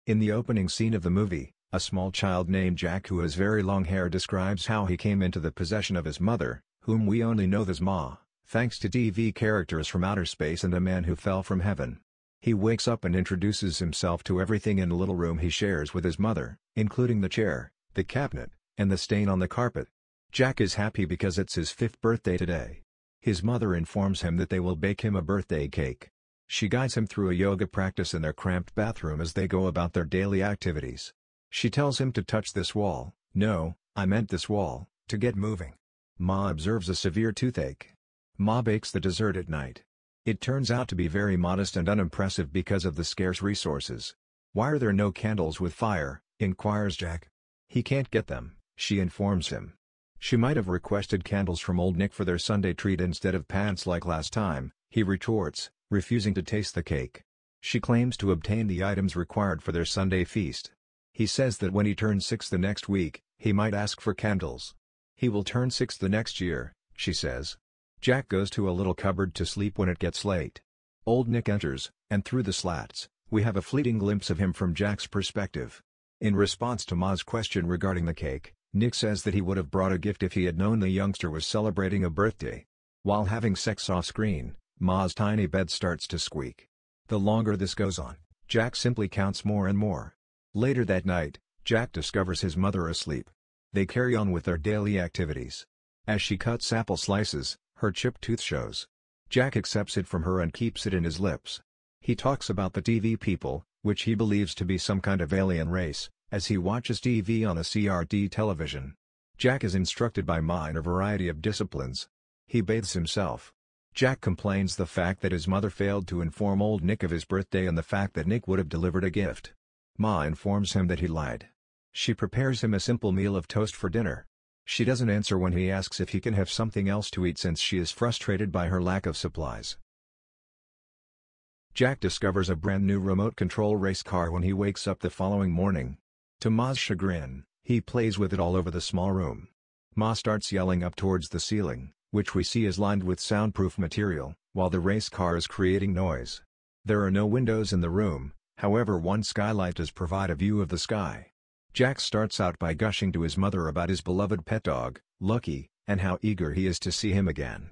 In the opening scene of the movie, a small child named Jack who has very long hair describes how he came into the possession of his mother, whom we only know as Ma, thanks to TV characters from outer space and a man who fell from heaven. He wakes up and introduces himself to everything in a little room he shares with his mother, including the chair, the cabinet, and the stain on the carpet. Jack is happy because it's his 5th birthday today. His mother informs him that they will bake him a birthday cake. She guides him through a yoga practice in their cramped bathroom as they go about their daily activities. She tells him to touch this wall. No, I meant this wall, to get moving. Ma observes a severe toothache. Ma bakes the dessert at night. It turns out to be very modest and unimpressive because of the scarce resources. Why are there no candles with fire? Inquires Jack. He can't get them, she informs him. She might have requested candles from Old Nick for their Sunday treat instead of pants like last time, he retorts, refusing to taste the cake. She claims to obtain the items required for their Sunday feast. He says that when he turns 6 the next week, he might ask for candles. He will turn 6 the next year, she says. Jack goes to a little cupboard to sleep when it gets late. Old Nick enters, and through the slats, we have a fleeting glimpse of him from Jack's perspective. In response to Ma's question regarding the cake, Nick says that he would have brought a gift if he had known the youngster was celebrating a birthday. While having sex off-screen, Ma's tiny bed starts to squeak. The longer this goes on, Jack simply counts more and more. Later that night, Jack discovers his mother asleep. They carry on with their daily activities. As she cuts apple slices, her chipped tooth shows. Jack accepts it from her and keeps it in his lips. He talks about the TV people, which he believes to be some kind of alien race, as he watches TV on a CRT television. Jack is instructed by Ma in a variety of disciplines. He bathes himself. Jack complains the fact that his mother failed to inform Old Nick of his birthday and the fact that Nick would have delivered a gift. Ma informs him that he lied. She prepares him a simple meal of toast for dinner. She doesn't answer when he asks if he can have something else to eat since she is frustrated by her lack of supplies. Jack discovers a brand new remote control race car when he wakes up the following morning. To Ma's chagrin, he plays with it all over the small room. Ma starts yelling up towards the ceiling, which we see is lined with soundproof material, while the race car is creating noise. There are no windows in the room, however one skylight does provide a view of the sky. Jack starts out by gushing to his mother about his beloved pet dog, Lucky, and how eager he is to see him again.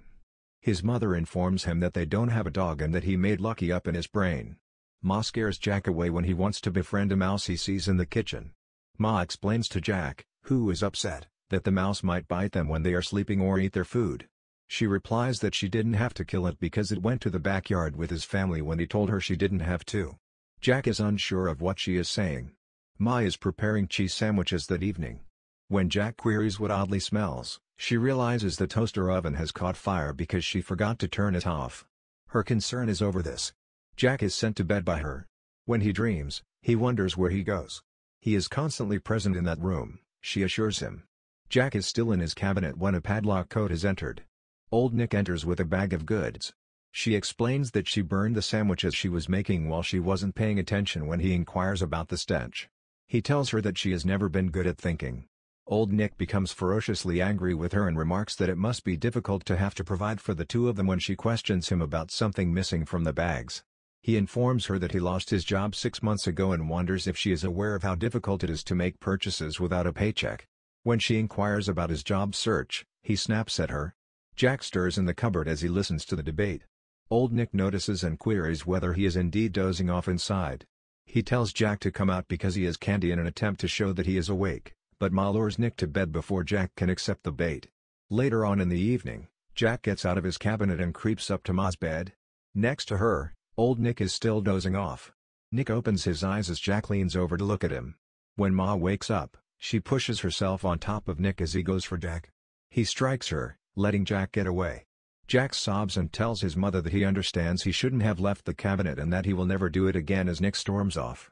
His mother informs him that they don't have a dog and that he made Lucky up in his brain. Ma scares Jack away when he wants to befriend a mouse he sees in the kitchen. Ma explains to Jack, who is upset, that the mouse might bite them when they are sleeping or eat their food. She replies that she didn't have to kill it because it went to the backyard with his family when he told her she didn't have to. Jack is unsure of what she is saying. Ma is preparing cheese sandwiches that evening. When Jack queries what oddly smells, she realizes the toaster oven has caught fire because she forgot to turn it off. Her concern is over this. Jack is sent to bed by her. When he dreams, he wonders where he goes. He is constantly present in that room, she assures him. Jack is still in his cabinet when a padlock code is entered. Old Nick enters with a bag of goods. She explains that she burned the sandwiches she was making while she wasn't paying attention when he inquires about the stench. He tells her that she has never been good at thinking. Old Nick becomes ferociously angry with her and remarks that it must be difficult to have to provide for the two of them when she questions him about something missing from the bags. He informs her that he lost his job 6 months ago and wonders if she is aware of how difficult it is to make purchases without a paycheck. When she inquires about his job search, he snaps at her. Jack stirs in the cupboard as he listens to the debate. Old Nick notices and queries whether he is indeed dozing off inside. He tells Jack to come out because he has candy in an attempt to show that he is awake, but Ma lures Nick to bed before Jack can accept the bait. Later on in the evening, Jack gets out of his cabinet and creeps up to Ma's bed. Next to her, Old Nick is still dozing off. Nick opens his eyes as Jack leans over to look at him. When Ma wakes up, she pushes herself on top of Nick as he goes for Jack. He strikes her, letting Jack get away. Jack sobs and tells his mother that he understands he shouldn't have left the cabinet and that he will never do it again as Nick storms off.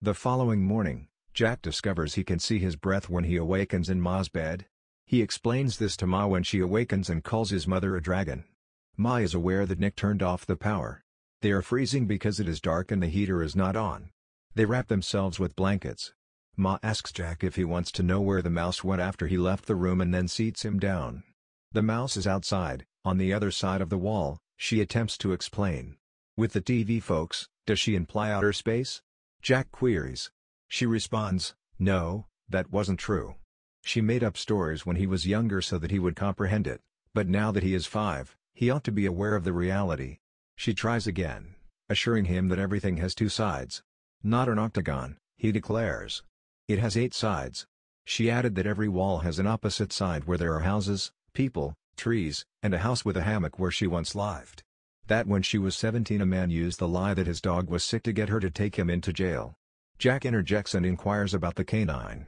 The following morning, Jack discovers he can see his breath when he awakens in Ma's bed. He explains this to Ma when she awakens and calls his mother a dragon. Ma is aware that Nick turned off the power. They are freezing because it is dark and the heater is not on. They wrap themselves with blankets. Ma asks Jack if he wants to know where the mouse went after he left the room and then seats him down. The mouse is outside, on the other side of the wall, she attempts to explain. With the TV folks, does she imply outer space? Jack queries. She responds, "No, that wasn't true. She made up stories when he was younger so that he would comprehend it, but now that he is 5, he ought to be aware of the reality." She tries again, assuring him that everything has two sides. "Not an octagon," he declares. "It has 8 sides." She added that every wall has an opposite side where there are houses, people, trees, and a house with a hammock where she once lived. That when she was 17 a man used the lie that his dog was sick to get her to take him into jail. Jack interjects and inquires about the canine.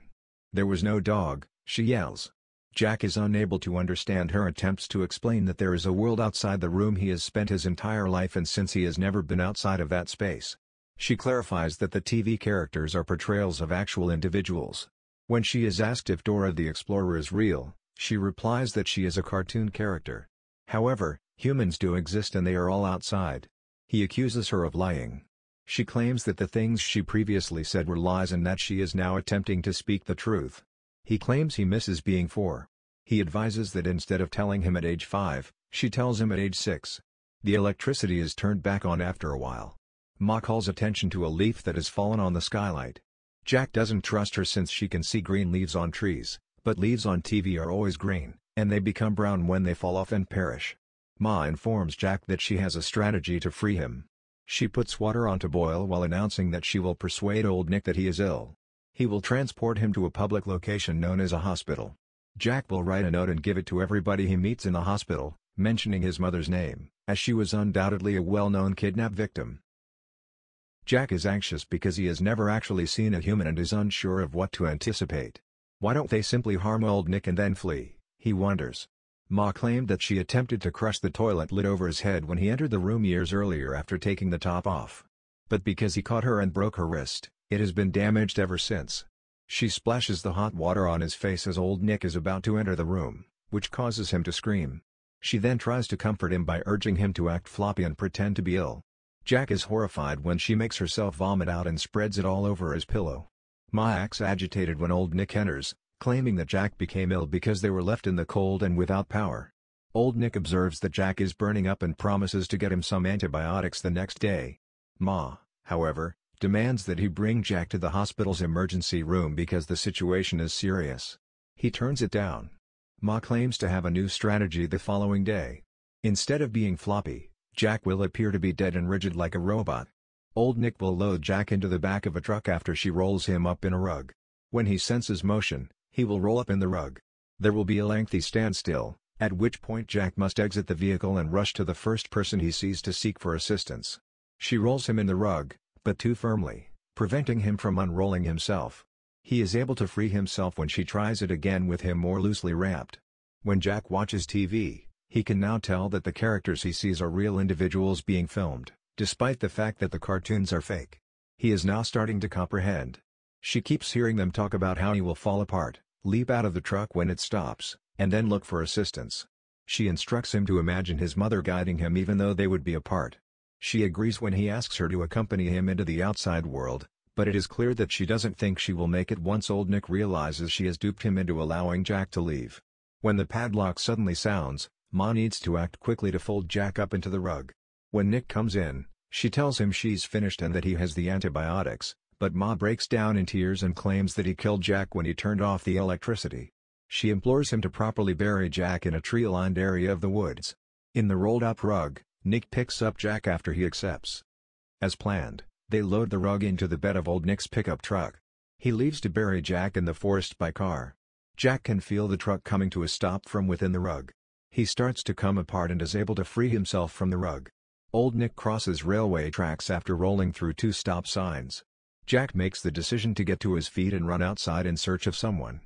"There was no dog," she yells. Jack is unable to understand her attempts to explain that there is a world outside the room he has spent his entire life in since he has never been outside of that space. She clarifies that the TV characters are portrayals of actual individuals. When she is asked if Dora the Explorer is real, she replies that she is a cartoon character. However, humans do exist and they are all outside. He accuses her of lying. She claims that the things she previously said were lies and that she is now attempting to speak the truth. He claims he misses being 4. He advises that instead of telling him at age 5, she tells him at age 6. The electricity is turned back on after a while. Ma calls attention to a leaf that has fallen on the skylight. Jack doesn't trust her since she can see green leaves on trees, but leaves on TV are always green, and they become brown when they fall off and perish. Ma informs Jack that she has a strategy to free him. She puts water on to boil while announcing that she will persuade old Nick that he is ill. He will transport him to a public location known as a hospital. Jack will write a note and give it to everybody he meets in the hospital, mentioning his mother's name, as she was undoubtedly a well-known kidnap victim. Jack is anxious because he has never actually seen a human and is unsure of what to anticipate. Why don't they simply harm old Nick and then flee, he wonders. Ma claimed that she attempted to crush the toilet lid over his head when he entered the room years earlier after taking the top off. But because he caught her and broke her wrist, it has been damaged ever since. She splashes the hot water on his face as old Nick is about to enter the room, which causes him to scream. She then tries to comfort him by urging him to act floppy and pretend to be ill. Jack is horrified when she makes herself vomit out and spreads it all over his pillow. Ma acts agitated when old Nick enters, claiming that Jack became ill because they were left in the cold and without power. Old Nick observes that Jack is burning up and promises to get him some antibiotics the next day. Ma, however, demands that he bring Jack to the hospital's emergency room because the situation is serious. He turns it down. Ma claims to have a new strategy the following day. Instead of being floppy, Jack will appear to be dead and rigid like a robot. Old Nick will load Jack into the back of a truck after she rolls him up in a rug. When he senses motion, he will roll up in the rug. There will be a lengthy standstill, at which point Jack must exit the vehicle and rush to the first person he sees to seek for assistance. She rolls him in the rug, but too firmly, preventing him from unrolling himself. He is able to free himself when she tries it again with him more loosely wrapped. When Jack watches TV, he can now tell that the characters he sees are real individuals being filmed, despite the fact that the cartoons are fake. He is now starting to comprehend. She keeps hearing them talk about how he will fall apart, leap out of the truck when it stops, and then look for assistance. She instructs him to imagine his mother guiding him even though they would be apart. She agrees when he asks her to accompany him into the outside world, but it is clear that she doesn't think she will make it once old Nick realizes she has duped him into allowing Jack to leave. When the padlock suddenly sounds, Ma needs to act quickly to fold Jack up into the rug. When Nick comes in, she tells him she's finished and that he has the antibiotics, but Ma breaks down in tears and claims that he killed Jack when he turned off the electricity. She implores him to properly bury Jack in a tree-lined area of the woods. In the rolled-up rug, Nick picks up Jack after he accepts. As planned, they load the rug into the bed of old Nick's pickup truck. He leaves to bury Jack in the forest by car. Jack can feel the truck coming to a stop from within the rug. He starts to come apart and is able to free himself from the rug. Old Nick crosses railway tracks after rolling through 2 stop signs. Jack makes the decision to get to his feet and run outside in search of someone.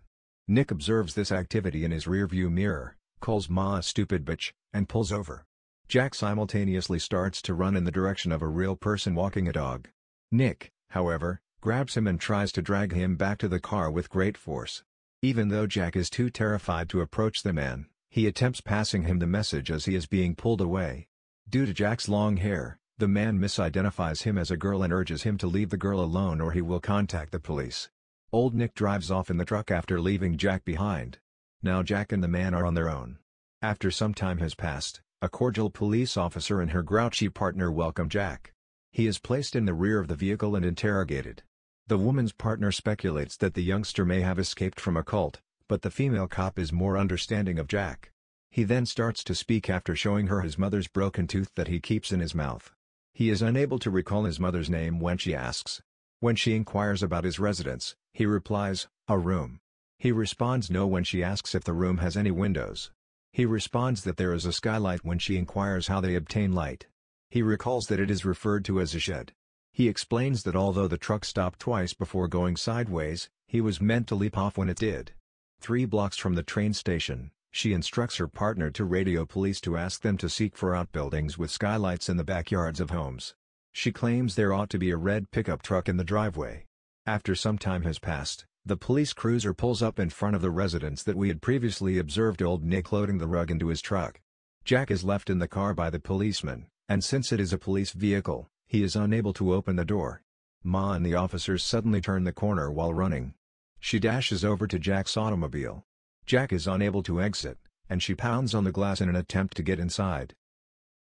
Nick observes this activity in his rearview mirror, calls Ma a stupid bitch, and pulls over. Jack simultaneously starts to run in the direction of a real person walking a dog. Nick, however, grabs him and tries to drag him back to the car with great force. Even though Jack is too terrified to approach the man, he attempts passing him the message as he is being pulled away. Due to Jack's long hair, the man misidentifies him as a girl and urges him to leave the girl alone or he will contact the police. Old Nick drives off in the truck after leaving Jack behind. Now Jack and the man are on their own. After some time has passed, a cordial police officer and her grouchy partner welcome Jack. He is placed in the rear of the vehicle and interrogated. The woman's partner speculates that the youngster may have escaped from a cult, but the female cop is more understanding of Jack. He then starts to speak after showing her his mother's broken tooth that he keeps in his mouth. He is unable to recall his mother's name when she asks. When she inquires about his residence, he replies, "A room." He responds no when she asks if the room has any windows. He responds that there is a skylight when she inquires how they obtain light. He recalls that it is referred to as a shed. He explains that although the truck stopped twice before going sideways, he was meant to leap off when it did. 3 blocks from the train station, she instructs her partner to radio police to ask them to seek for outbuildings with skylights in the backyards of homes. She claims there ought to be a red pickup truck in the driveway. After some time has passed, the police cruiser pulls up in front of the residence that we had previously observed old Nick loading the rug into his truck. Jack is left in the car by the policeman, and since it is a police vehicle, he is unable to open the door. Ma and the officers suddenly turn the corner while running. She dashes over to Jack's automobile. Jack is unable to exit, and she pounds on the glass in an attempt to get inside.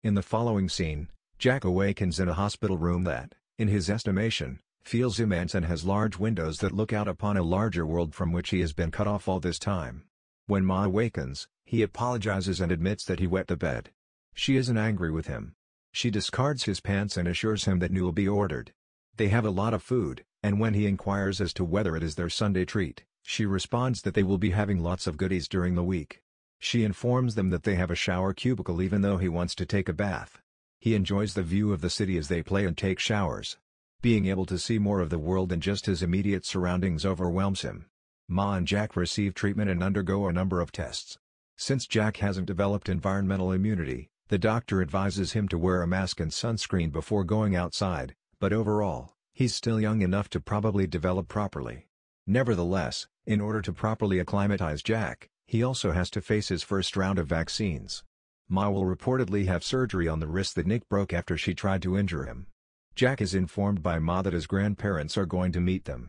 In the following scene, Jack awakens in a hospital room that, in his estimation, feels immense and has large windows that look out upon a larger world from which he has been cut off all this time. When Ma awakens, he apologizes and admits that he wet the bed. She isn't angry with him. She discards his pants and assures him that new will be ordered. They have a lot of food, and when he inquires as to whether it is their Sunday treat, she responds that they will be having lots of goodies during the week. She informs them that they have a shower cubicle even though he wants to take a bath. He enjoys the view of the city as they play and take showers. Being able to see more of the world than just his immediate surroundings overwhelms him. Ma and Jack receive treatment and undergo a number of tests. Since Jack hasn't developed environmental immunity, the doctor advises him to wear a mask and sunscreen before going outside, but overall, he's still young enough to probably develop properly. Nevertheless, in order to properly acclimatize Jack, he also has to face his first round of vaccines. Ma will reportedly have surgery on the wrist that Nick broke after she tried to injure him. Jack is informed by Ma that his grandparents are going to meet them.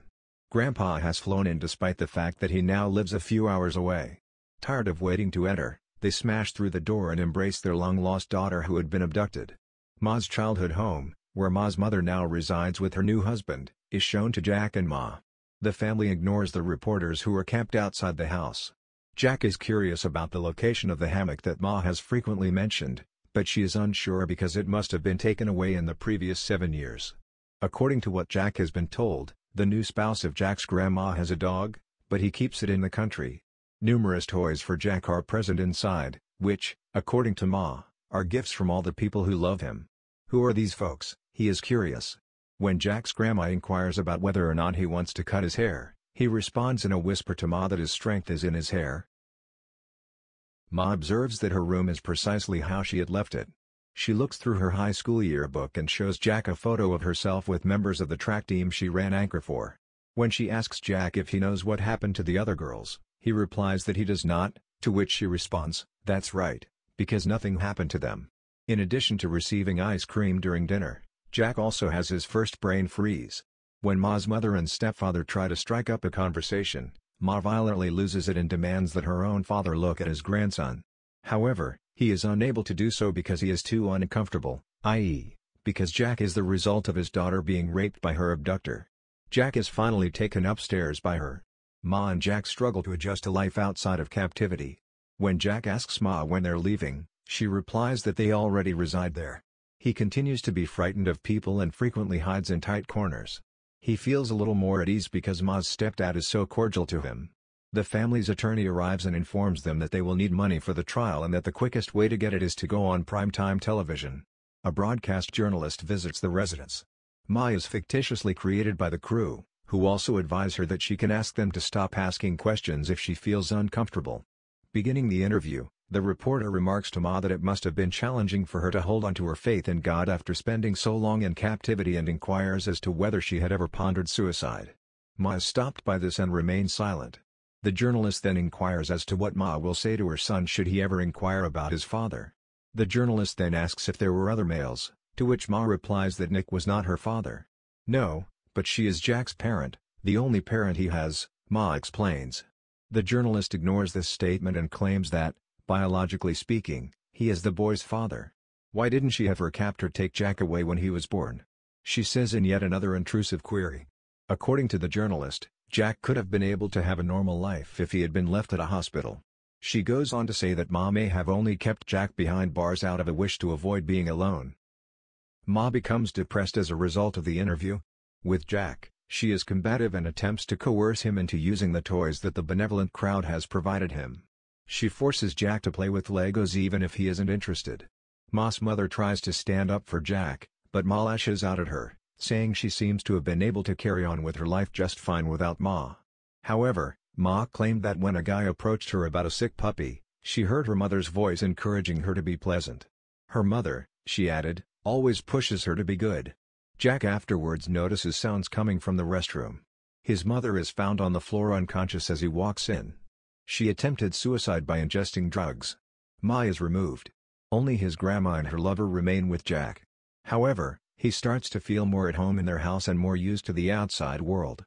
Grandpa has flown in despite the fact that he now lives a few hours away. Tired of waiting to enter, they smash through the door and embrace their long-lost daughter who had been abducted. Ma's childhood home, where Ma's mother now resides with her new husband, is shown to Jack and Ma. The family ignores the reporters who are camped outside the house. Jack is curious about the location of the hammock that Ma has frequently mentioned, but she is unsure because it must have been taken away in the previous 7 years. According to what Jack has been told, the new spouse of Jack's grandma has a dog, but he keeps it in the country. Numerous toys for Jack are present inside, which, according to Ma, are gifts from all the people who love him. Who are these folks? He is curious. When Jack's grandma inquires about whether or not he wants to cut his hair, he responds in a whisper to Ma that his strength is in his hair. Ma observes that her room is precisely how she had left it. She looks through her high school yearbook and shows Jack a photo of herself with members of the track team she ran anchor for. When she asks Jack if he knows what happened to the other girls, he replies that he does not, to which she responds, "That's right, because nothing happened to them." In addition to receiving ice cream during dinner, Jack also has his first brain freeze. When Ma's mother and stepfather try to strike up a conversation, Ma violently loses it and demands that her own father look at his grandson. However, he is unable to do so because he is too uncomfortable, i.e., because Jack is the result of his daughter being raped by her abductor. Jack is finally taken upstairs by her. Ma and Jack struggle to adjust to life outside of captivity. When Jack asks Ma when they're leaving, she replies that they already reside there. He continues to be frightened of people and frequently hides in tight corners. He feels a little more at ease because Ma's stepdad is so cordial to him. The family's attorney arrives and informs them that they will need money for the trial and that the quickest way to get it is to go on primetime television. A broadcast journalist visits the residence. Ma is fictitiously created by the crew, who also advise her that she can ask them to stop asking questions if she feels uncomfortable. Beginning the interview, the reporter remarks to Ma that it must have been challenging for her to hold on to her faith in God after spending so long in captivity and inquires as to whether she had ever pondered suicide. Ma is stopped by this and remains silent. The journalist then inquires as to what Ma will say to her son should he ever inquire about his father. The journalist then asks if there were other males, to which Ma replies that Nick was not her father. No, but she is Jack's parent, the only parent he has, Ma explains. The journalist ignores this statement and claims that, biologically speaking, he is the boy's father. Why didn't she have her captor take Jack away when he was born? she says in yet another intrusive query. According to the journalist, Jack could have been able to have a normal life if he had been left at a hospital. She goes on to say that Ma may have only kept Jack behind bars out of a wish to avoid being alone. Ma becomes depressed as a result of the interview. With Jack, she is combative and attempts to coerce him into using the toys that the benevolent crowd has provided him. She forces Jack to play with Legos even if he isn't interested. Ma's mother tries to stand up for Jack, but Ma lashes out at her, saying she seems to have been able to carry on with her life just fine without Ma. However, Ma claimed that when a guy approached her about a sick puppy, she heard her mother's voice encouraging her to be pleasant. Her mother, she added, always pushes her to be good. Jack afterwards notices sounds coming from the restroom. His mother is found on the floor unconscious as he walks in. She attempted suicide by ingesting drugs. Ma is removed. Only his grandma and her lover remain with Jack. However, he starts to feel more at home in their house and more used to the outside world.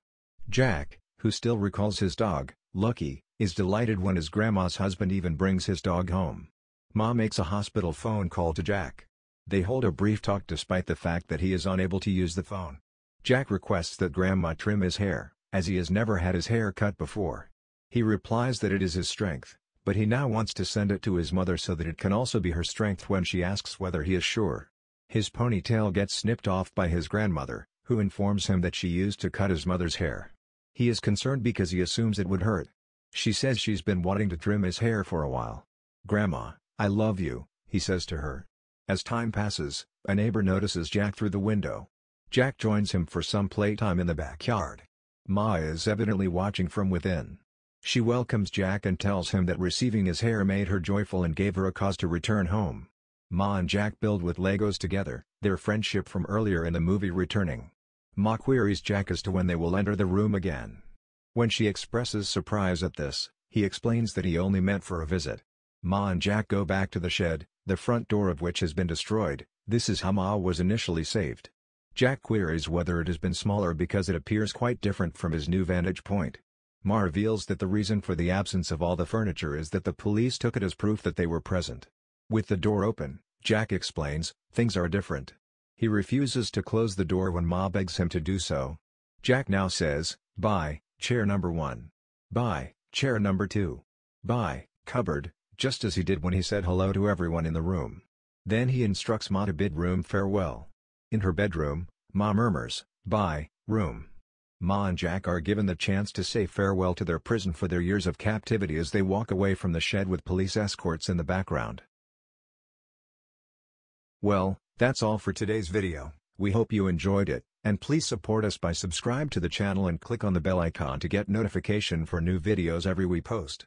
Jack, who still recalls his dog, Lucky, is delighted when his grandma's husband even brings his dog home. Ma makes a hospital phone call to Jack. They hold a brief talk despite the fact that he is unable to use the phone. Jack requests that Grandma trim his hair, as he has never had his hair cut before. He replies that it is his strength, but he now wants to send it to his mother so that it can also be her strength when she asks whether he is sure. His ponytail gets snipped off by his grandmother, who informs him that she used to cut his mother's hair. He is concerned because he assumes it would hurt. She says she's been wanting to trim his hair for a while. "Grandma, I love you," he says to her. As time passes, a neighbor notices Jack through the window. Jack joins him for some playtime in the backyard. Ma is evidently watching from within. She welcomes Jack and tells him that receiving his hair made her joyful and gave her a cause to return home. Ma and Jack build with Legos together, their friendship from earlier in the movie returning. Ma queries Jack as to when they will enter the room again. When she expresses surprise at this, he explains that he only meant for a visit. Ma and Jack go back to the shed, the front door of which has been destroyed. This is how Ma was initially saved. Jack queries whether it has been smaller because it appears quite different from his new vantage point. Ma reveals that the reason for the absence of all the furniture is that the police took it as proof that they were present. With the door open, Jack explains, things are different. He refuses to close the door when Ma begs him to do so. Jack now says, "Bye, chair number 1. Bye, chair number 2. Bye, cupboard," just as he did when he said hello to everyone in the room. Then he instructs Ma to bid room farewell. In her bedroom, Ma murmurs, "Bye, room." Ma and Jack are given the chance to say farewell to their prison for their years of captivity as they walk away from the shed with police escorts in the background. Well, that's all for today's video. We hope you enjoyed it, and please support us by subscribe to the channel and click on the bell icon to get notification for new videos every we post.